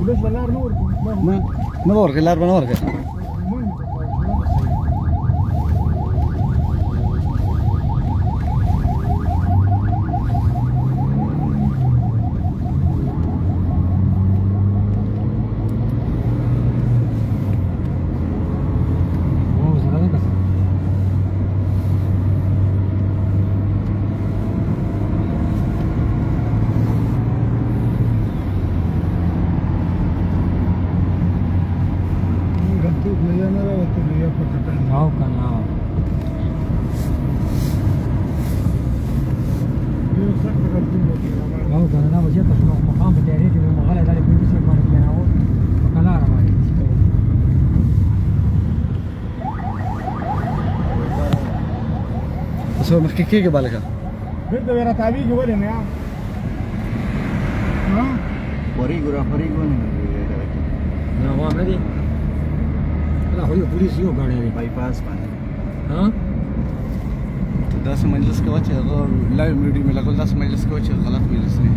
پولیس بلار نه ورکړي نه ورکړي لار به نه ورکړي سو مخکې کېږي بالکه بیرته به راتاویږي ولې نه خورېږو راخورېږو نه غوا نه دي دا خو یو پولیس یو ګاډی دی بایپاس باندې ته داسې مجلس کوه چې هغه لایو ویډیو مې لګول داسې مجلس کوه چې غلط مجلس نه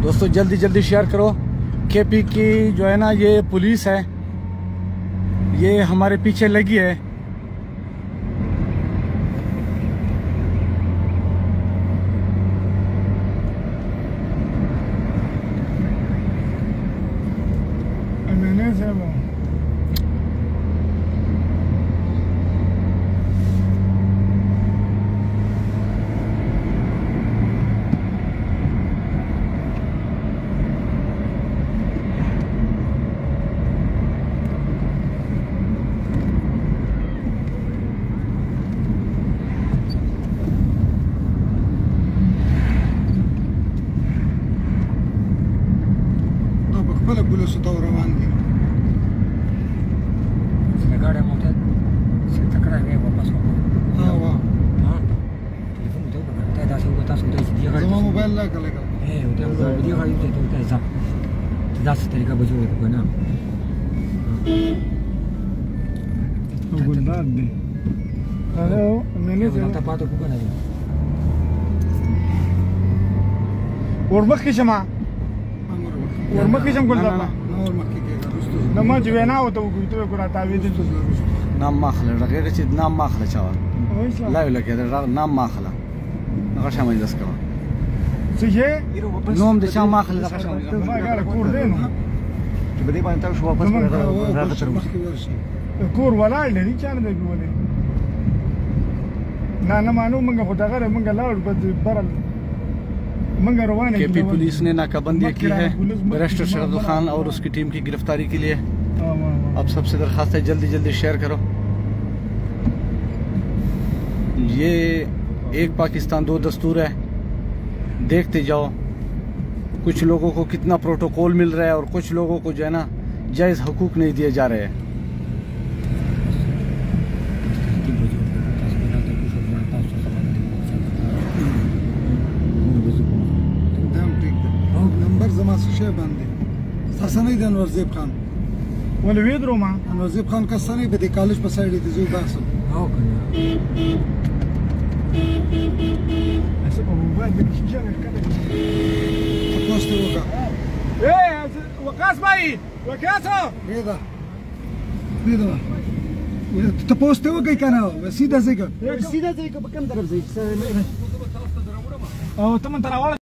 दोस्तों जल्दी जल्दी शेयर करो केपी की जो है ना ये पुलिस है ये हमारे पीछे लगी है خپل پولیسو ته روان دي ګاډی موټر څه تکړه دی واپس وکړو ټلیفون ته وکړه دا څه تاسو ته دې غاړي زما موبایل لا کله کله ته دې غاړي ته ځه دا څه طریقه به جوړ کړو نه ګلدار دی هلو منې ته پاتې کو کنه ورمخکې شمه ورمخکې شم ګلدار نه ورمخکې کېږه نه ما چې وینا وته وګورئ ته کو راتاویږي نام ماخله رغه چې نام ماخله چا لا ولا كده نام ماخله نغش مجلس كمان سجى نوم ده شام ماخله نغش مجلس ما قال كور دينه بدي ما انت شو واپس کور ولاړ لري چانه دی ولې نه مانو منګه خدای منګه لاړ برل منګه روانه केपी पुलिस ने नाकाबंदी की है बैरिस्टर शरद खान और उसकी टीम की गिरफ्तारी के लिए अब सबसे दरखास्त है जल्दी जल्दी शेयर करो ये एक पाकिस्तान दो दस्तूर है देखते जाओ कुछ लोगों को कितना प्रोटोकॉल मिल रहा है और कुछ लोगों को जो है ना जायज़ हकूक नहीं दिए जा रहे हैं شي باندې حسنې د انورزیب خان ولې ویدرو ما انورزیب خان کسانې په دې کالج په سایډ دي زو باسم او کنه اسه په موبایل کې چې جنګ کړي تاسو وکړه وقاص بای وقاصو وېدا تاسو ته وکړئ کنه سیده ځای په کوم طرف ځای او ته من تراوله